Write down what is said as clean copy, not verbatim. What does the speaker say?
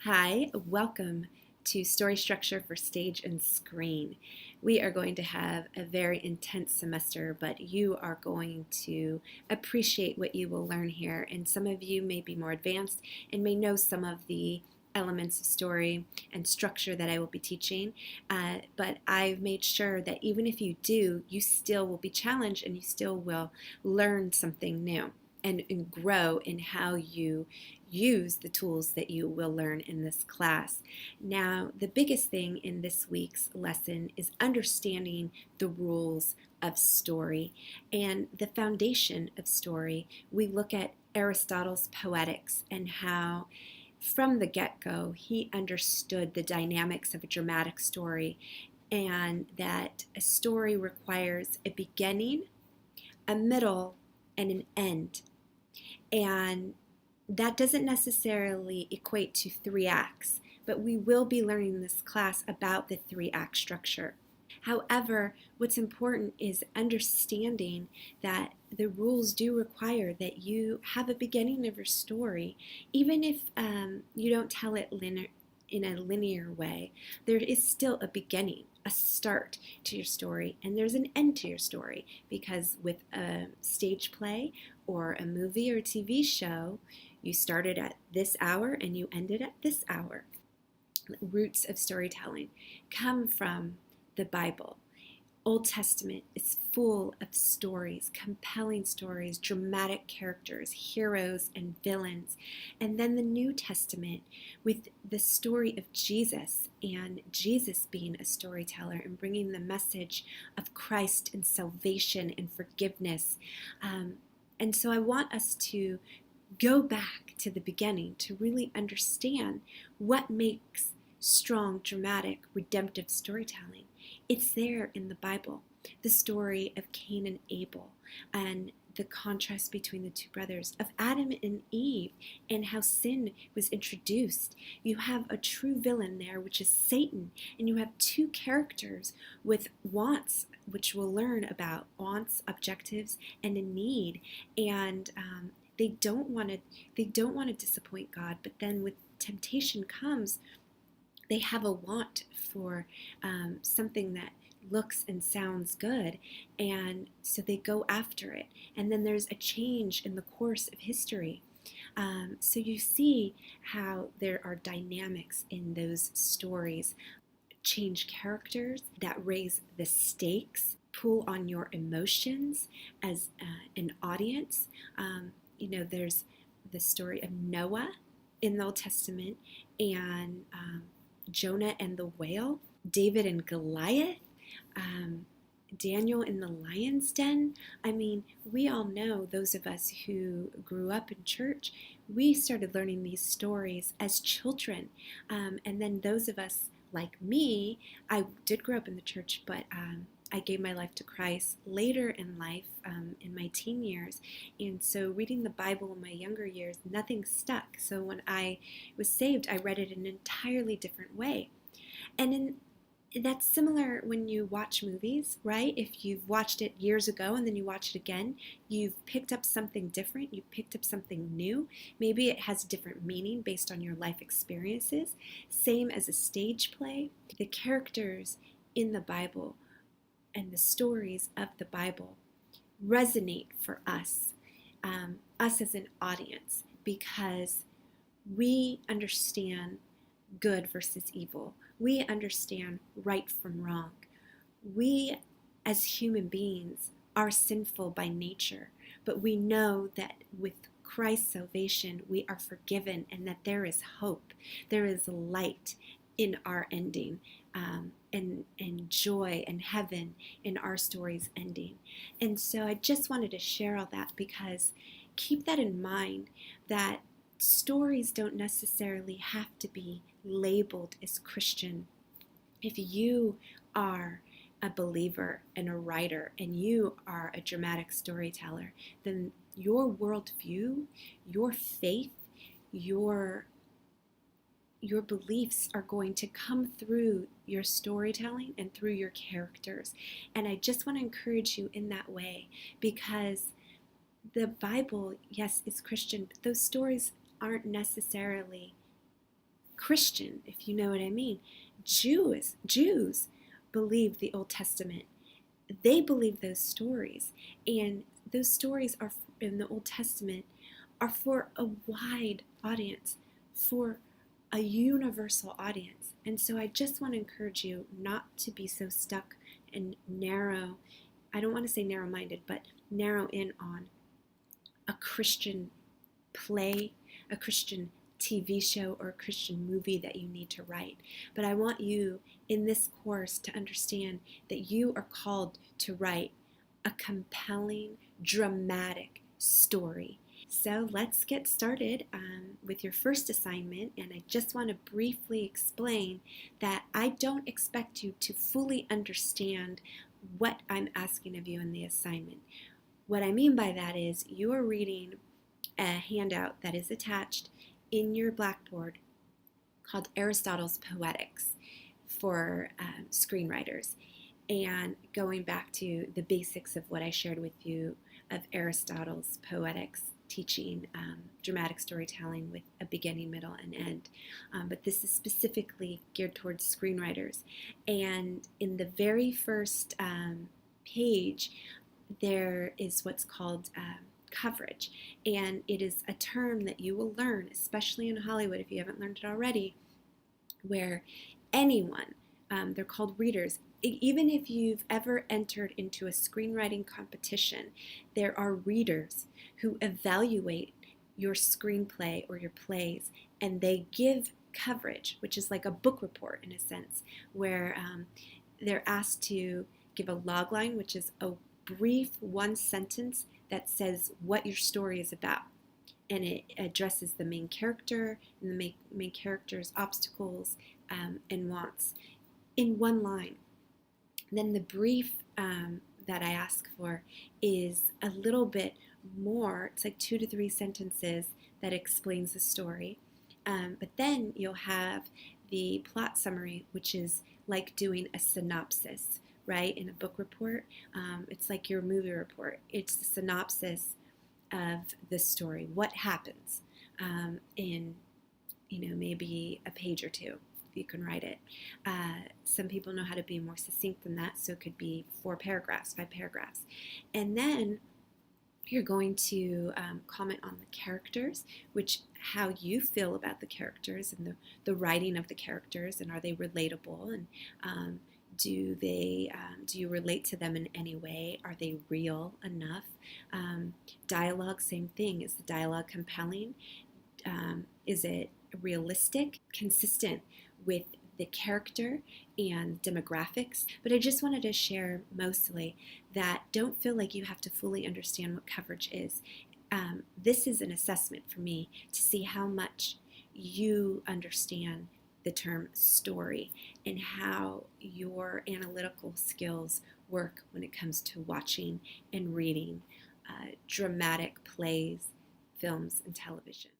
Hi, welcome to Story Structure for Stage and Screen. We are going to have a very intense semester, but you are going to appreciate what you will learn here. And some of you may be more advanced and may know some of the elements of story and structure that I will be teaching. But I've made sure that even if you do, you still will be challenged and you still will learn something new and grow in how you use the tools that you will learn in this class. Now, the biggest thing in this week's lesson is understanding the rules of story and the foundation of story. We look at Aristotle's Poetics and how from the get-go he understood the dynamics of a dramatic story and that a story requires a beginning, a middle, and an end. And that doesn't necessarily equate to 3 acts, but we will be learning in this class about the 3-act structure. However, what's important is understanding that the rules do require that you have a beginning of your story, even if you don't tell it in a linear way. There is still a beginning, a start to your story, and there's an end to your story, because with a stage play or a movie or a TV show, you started at this hour and you ended at this hour. Roots of storytelling come from the Bible. Old Testament is full of stories, compelling stories, dramatic characters, heroes and villains. And then the New Testament with the story of Jesus and Jesus being a storyteller and bringing the message of Christ and salvation and forgiveness. And so I want us to go back to the beginning to really understand what makes strong, dramatic, redemptive storytelling. It's there in the Bible. The story of Cain and Abel and the contrast between the two brothers, of Adam and Eve and how sin was introduced. You have a true villain there, which is Satan, and you have two characters with wants, which we'll learn about, wants, objectives, and a need. And they don't want to disappoint God, but then when temptation comes, they have a want for something that looks and sounds good, and so they go after it. And then there's a change in the course of history. So you see how there are dynamics in those stories, change characters that raise the stakes, pull on your emotions as an audience. There's the story of Noah in the Old Testament, and Jonah and the whale, David and Goliath, Daniel in the lion's den. I mean, we all know, those of us who grew up in church, we started learning these stories as children. And then those of us like me, I did grow up in the church, but I gave my life to Christ later in life, in my teen years. And so reading the Bible in my younger years, nothing stuck. So when I was saved, I read it in an entirely different way. And that's similar when you watch movies, right? If you've watched it years ago and then you watch it again, you've picked up something different. You've picked up something new. Maybe it has a different meaning based on your life experiences. Same as a stage play. The characters in the Bible and the stories of the Bible resonate for us as an audience, because we understand good versus evil. We understand right from wrong. We, as human beings, are sinful by nature, but we know that with Christ's salvation, we are forgiven, and that there is hope. There is light in our ending, and joy and heaven in our story's ending. And so I just wanted to share all that, because keep that in mind, that stories don't necessarily have to be labeled as Christian. If you are a believer and a writer and you are a dramatic storyteller, then your worldview, your faith, your beliefs are going to come through your storytelling and through your characters. And I just want to encourage you in that way, because the Bible, yes, is Christian, but those stories aren't necessarily Christian, if you know what I mean. Jews believe the Old Testament. They believe those stories, and those stories are in the Old Testament are for a wide audience, for a universal audience. And so I just want to encourage you not to be so stuck and narrow. I don't want to say narrow-minded, but narrow in on a Christian play, a Christian TV show, or a Christian movie that you need to write. But I want you in this course to understand that you are called to write a compelling, dramatic story. So let's get started with your first assignment, and I just want to briefly explain that I don't expect you to fully understand what I'm asking of you in the assignment. What I mean by that is you are reading a handout that is attached in your blackboard called Aristotle's Poetics for screenwriters, and going back to the basics of what I shared with you of Aristotle's Poetics, teaching dramatic storytelling with a beginning, middle, and end. But this is specifically geared towards screenwriters. And in the very first page, there is what's called coverage. And it is a term that you will learn, especially in Hollywood if you haven't learned it already, where anyone, they're called readers. Even if you've ever entered into a screenwriting competition, there are readers who evaluate your screenplay or your plays, and they give coverage, which is like a book report in a sense, where they're asked to give a logline, which is a brief one sentence that says what your story is about. And it addresses the main character and the main character's obstacles and wants in one line. Then the brief that I ask for is a little bit more. It's like 2 to 3 sentences that explains the story. But then you'll have the plot summary, which is like doing a synopsis, right? In a book report, it's like your movie report. It's the synopsis of the story. What happens in, maybe a page or two. You can write it. Some people know how to be more succinct than that, so it could be 4 paragraphs, 5 paragraphs. And then you're going to comment on the characters, how you feel about the characters and the writing of the characters, and are they relatable, and do you relate to them in any way? Are they real enough? Dialogue, same thing. Is the dialogue compelling? Is it realistic, consistent with the character and demographics? But I just wanted to share mostly that don't feel like you have to fully understand what coverage is. This is an assessment for me to see how much you understand the term story and how your analytical skills work when it comes to watching and reading dramatic plays, films, and television.